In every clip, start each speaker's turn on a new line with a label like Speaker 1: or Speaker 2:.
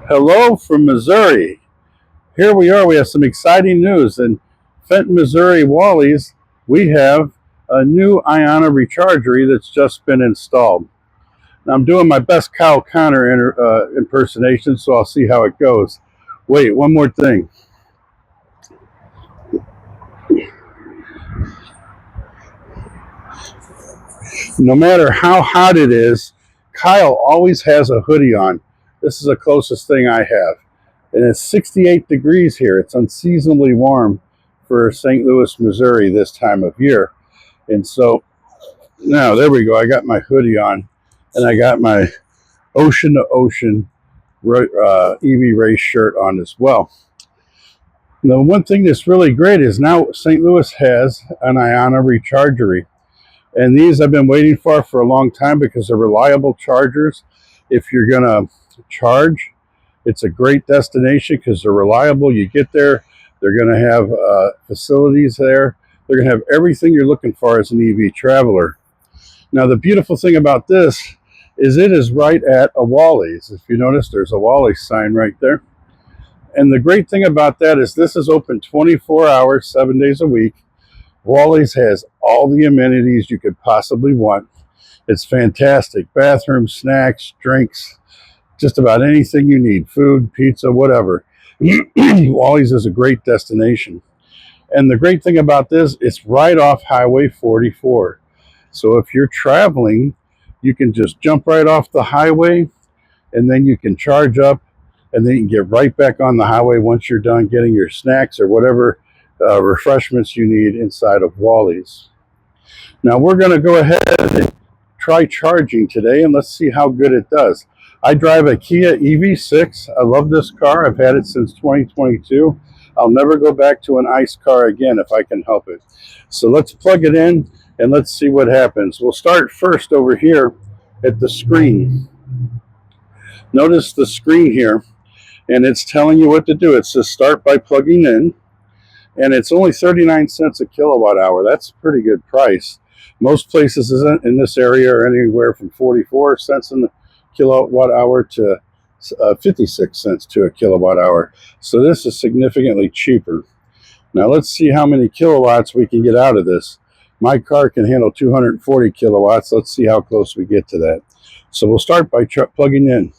Speaker 1: Hello from Missouri. Here we are. We have some exciting news. In Fenton, Missouri, Wally's, we have a new Ionna Rechargery that's just been installed. Now, I'm doing my best Kyle Connor impersonation, so I'll see how it goes. Wait, one more thing. No matter how hot it is, Kyle always has a hoodie on. This is the closest thing I have. And it's 68 degrees here. It's unseasonably warm for St. Louis, Missouri this time of year. And so now there we go. I got my hoodie on and I got my Ocean to Ocean EV race shirt on as well. Now, one thing that's really great is now St. Louis has an Ionna Rechargery. And these I've been waiting for a long time because they're reliable chargers. If you're going to charge, it's a great destination because they're reliable. You get there, they're going to have facilities there. They're going to have everything you're looking for as an EV traveler. Now, the beautiful thing about this is it is right at a Wally's. If you notice, there's a Wally's sign right there. And the great thing about that is this is open 24 hours, 7 days a week. Wally's has all the amenities you could possibly want. It's fantastic. Bathrooms, snacks, drinks, just about anything you need. Food, pizza, whatever. Wally's is a great destination. And the great thing about this, it's right off Highway 44. So if you're traveling, you can just jump right off the highway and then you can charge up and then you can get right back on the highway once you're done getting your snacks or whatever refreshments you need inside of Wally's. Now we're going to go ahead and try charging today and let's see how good it does. I drive a Kia EV6. I love this car. I've had it since 2022. I'll never go back to an ICE car again if I can help it. So let's plug it in and let's see what happens. We'll start first over here at the screen. Notice the screen here and it's telling you what to do. It says start by plugging in. And it's only 39 cents a kilowatt hour. That's a pretty good price. Most places in this area are anywhere from 44 cents in the kilowatt hour to 56 cents to a kilowatt hour. So this is significantly cheaper. Now let's see how many kilowatts we can get out of this. My car can handle 240 kilowatts. Let's see how close we get to that. So we'll start by plugging in.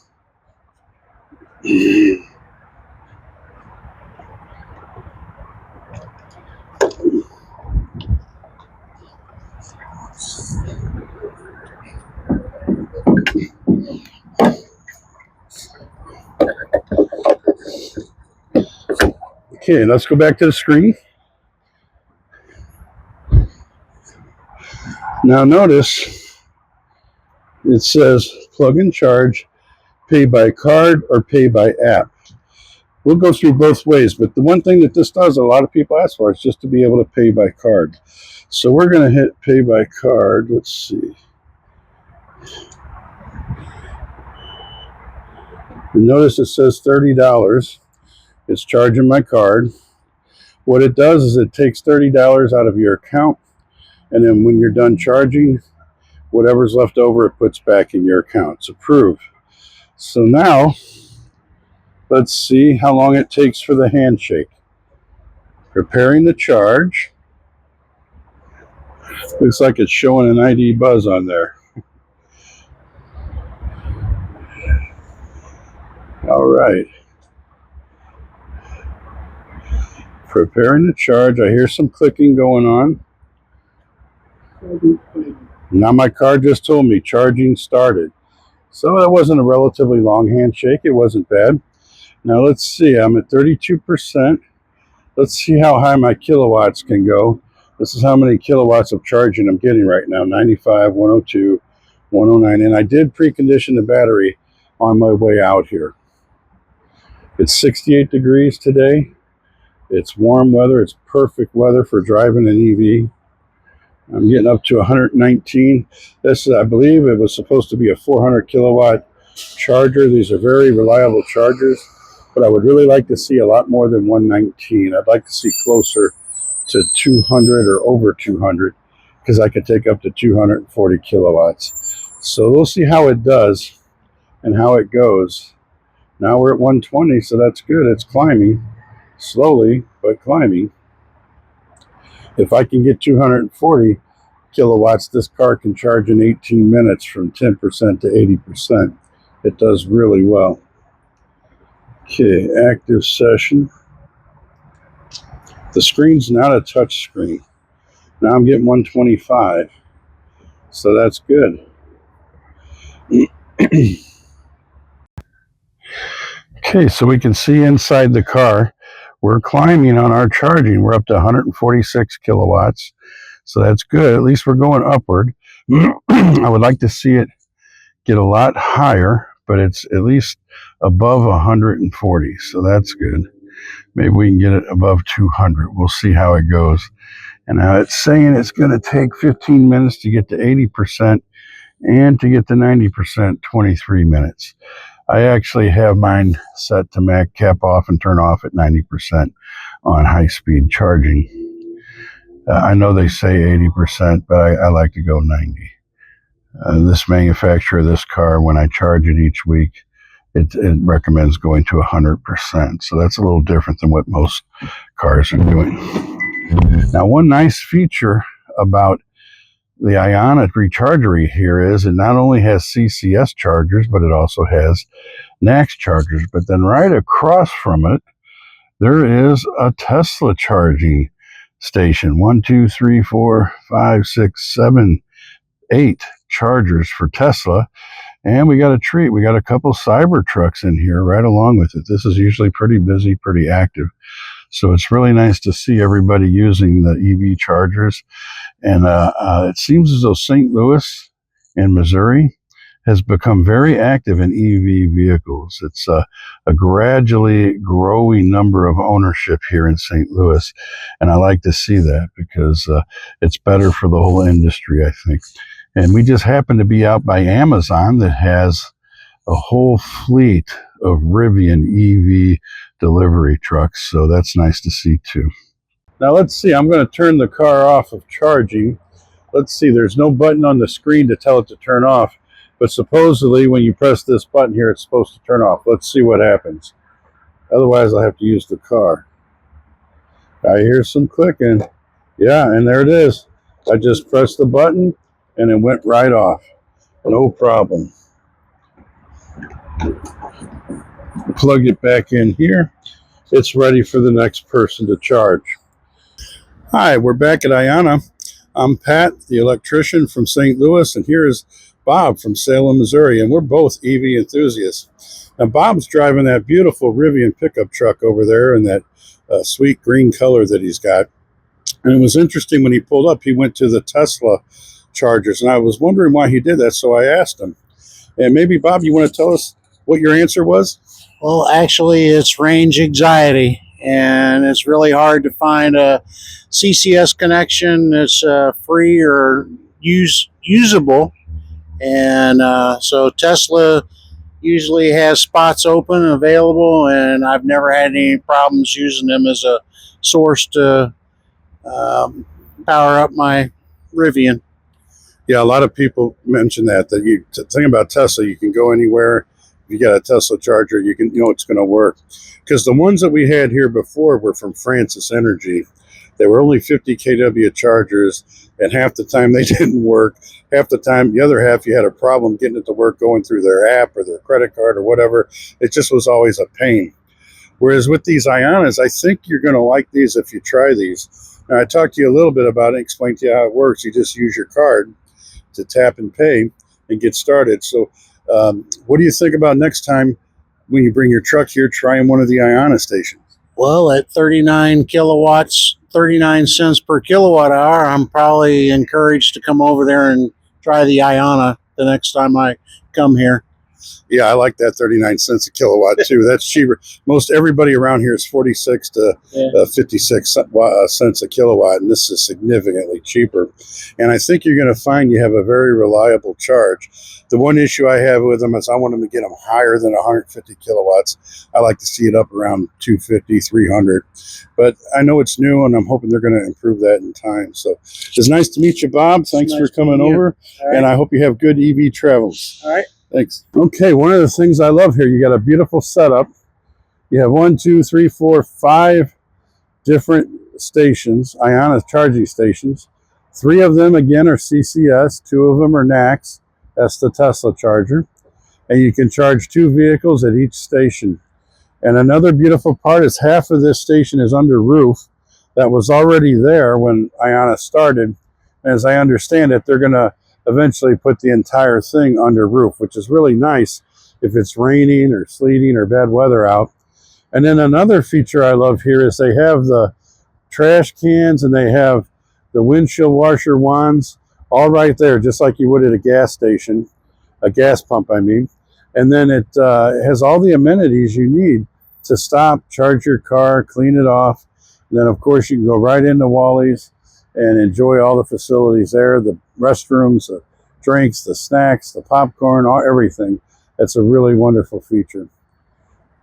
Speaker 1: Okay, let's go back to the screen. Now notice it says plug and charge, pay by card or pay by app. We'll go through both ways, but the one thing that this does, a lot of people ask for, is just to be able to pay by card. So we're going to hit pay by card. Let's see. You notice it says $30. It's charging my card. What it does is it takes $30 out of your account, and then when you're done charging, whatever's left over, it puts back in your account. It's approved. So now, let's see how long it takes for the handshake. Preparing the charge. Looks like it's showing an ID buzz on there. All right. Preparing the charge. I hear some clicking going on. Now my car just told me charging started. So that wasn't a relatively long handshake. It wasn't bad. Now let's see. I'm at 32%. Let's see how high my kilowatts can go. This is how many kilowatts of charging I'm getting right now. 95, 102, 109. And I did precondition the battery on my way out here. It's 68 degrees today. It's warm weather. It's perfect weather for driving an EV. I'm getting up to 119. This, I believe, it was supposed to be a 400 kilowatt charger. These are very reliable chargers, but I would really like to see a lot more than 119. I'd like to see closer to 200 or over 200 because I could take up to 240 kilowatts. So we'll see how it does and how it goes Now we're at 120, so that's good. It's climbing, slowly, but climbing. If I can get 240 kilowatts, this car can charge in 18 minutes from 10% to 80%. It does really well. Okay, active session. The screen's not a touch screen. Now I'm getting 125, so that's good. Okay, so we can see inside the car. We're climbing on our charging. We're up to 146 kilowatts, so that's good. At least we're going upward. I would like to see it get a lot higher, but it's at least above 140, so that's good. Maybe we can get it above 200. We'll see how it goes. And now it's saying it's going to take 15 minutes to get to 80% and to get to 90%, 23 minutes. I actually have mine set to max cap off and turn off at 90% on high-speed charging. I know they say 80%, but I like to go 90. This manufacturer of this car, when I charge it each week, it recommends going to 100%. So that's a little different than what most cars are doing. Now, one nice feature about the Ionna Rechargery here is it not only has CCS chargers, but it also has NACS chargers. But then right across from it, there is a Tesla charging station. 1, 2, 3, 4, 5, 6, 7, 8 chargers for Tesla. And we got a treat. We got a couple cyber trucks in here right along with it. This is usually pretty busy, pretty active. So it's really nice to see everybody using the EV chargers. And it seems as though St. Louis and Missouri has become very active in EV vehicles. It's a gradually growing number of ownership here in St. Louis. And I like to see that because it's better for the whole industry, I think. And we just happen to be out by Amazon that has a whole fleet of Rivian EV delivery trucks. So that's nice to see too. Now let's see, I'm going to turn the car off of charging. Let's see, there's no button on the screen to tell it to turn off. But supposedly when you press this button here, it's supposed to turn off. Let's see what happens. Otherwise, I'll have to use the car. I hear some clicking. Yeah, and there it is. I just pressed the button and it went right off. No problem. Plug it back in here. It's ready for the next person to charge. Hi, we're back at Ionna. I'm Pat, the electrician from St. Louis, and here is Bob from Salem, Missouri, and we're both EV enthusiasts. Now, Bob's driving that beautiful Rivian pickup truck over there in that sweet green color that he's got. And it was interesting when he pulled up, he went to the Tesla chargers, and I was wondering why he did that, so I asked him. And maybe, Bob, you want to tell us what your answer was?
Speaker 2: Well, actually, it's range anxiety, and it's really hard to find a CCS connection that's free or usable. And so Tesla usually has spots open and available, and I've never had any problems using them as a source to power up my Rivian.
Speaker 1: Yeah, a lot of people mention that the thing about Tesla, you can go anywhere. If you got a Tesla charger, you know it's going to work. Because the ones that we had here before were from Francis Energy. They were only 50 kW chargers, and half the time they didn't work. Half the time, the other half, you had a problem getting it to work going through their app or their credit card or whatever. It just was always a pain. Whereas with these Ionnas, I think you're going to like these if you try these. Now, I talked to you a little bit about it, explained to you how it works. You just use your card to tap and pay and get started. So what do you think about next time when you bring your truck here, trying one of the Ionna stations?
Speaker 2: Well, at 39 kilowatts, 39 cents per kilowatt hour, I'm probably encouraged to come over there and try the Ionna the next time I come here.
Speaker 1: Yeah, I like that 39 cents a kilowatt too. That's cheaper. Most everybody around here is 46 to 56 cents a kilowatt, and this is significantly cheaper. And I think you're going to find you have a very reliable charge. The one issue I have with them is I want them to get them higher than 150 kilowatts. I like to see it up around 250, 300. But I know it's new, and I'm hoping they're going to improve that in time. So it's nice to meet you, Bob. Thanks for coming over, and I hope you have good EV travels.
Speaker 2: All right.
Speaker 1: Thanks. Okay, one of the things I love here, you got a beautiful setup. You have 1, 2, 3, 4, 5 different stations, Ionna charging stations. 3 of them, again, are CCS. 2 of them are NACS. That's the Tesla charger. And you can charge 2 vehicles at each station. And another beautiful part is half of this station is under roof that was already there when Ionna started. And as I understand it, they're going to eventually put the entire thing under roof, which is really nice if it's raining or sleeting or bad weather out. And then another feature I love here is they have the trash cans and they have the windshield washer wands all right there, just like you would at a gas station, a gas pump, I mean. And then it has all the amenities you need to stop, charge your car, clean it off. And then, of course, you can go right into Wally's and enjoy all the facilities there, the restrooms, the drinks, the snacks, the popcorn, everything. That's a really wonderful feature.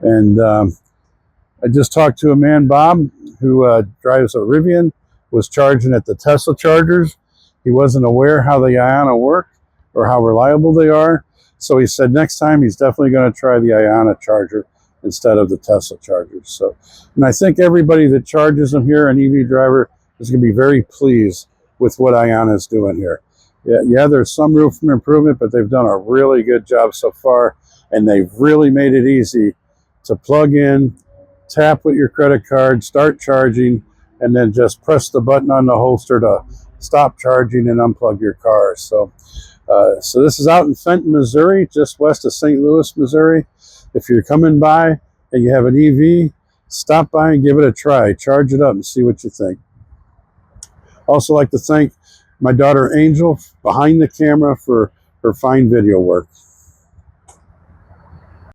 Speaker 1: And I just talked to a man, Bob, who drives a Rivian, was charging at the Tesla chargers. He wasn't aware how the Ionna work or how reliable they are. So he said next time he's definitely going to try the Ionna charger instead of the Tesla chargers. So, and I think everybody that charges them here, an EV driver, is going to be very pleased with what Ionna is doing here. Yeah, there's some room for improvement, but they've done a really good job so far, and they've really made it easy to plug in, tap with your credit card, start charging, and then just press the button on the holster to stop charging and unplug your car. So this is out in Fenton, Missouri, just west of St. Louis, Missouri. If you're coming by and you have an EV, stop by and give it a try. Charge it up and see what you think. Also like to thank my daughter Angel behind the camera for her fine video work.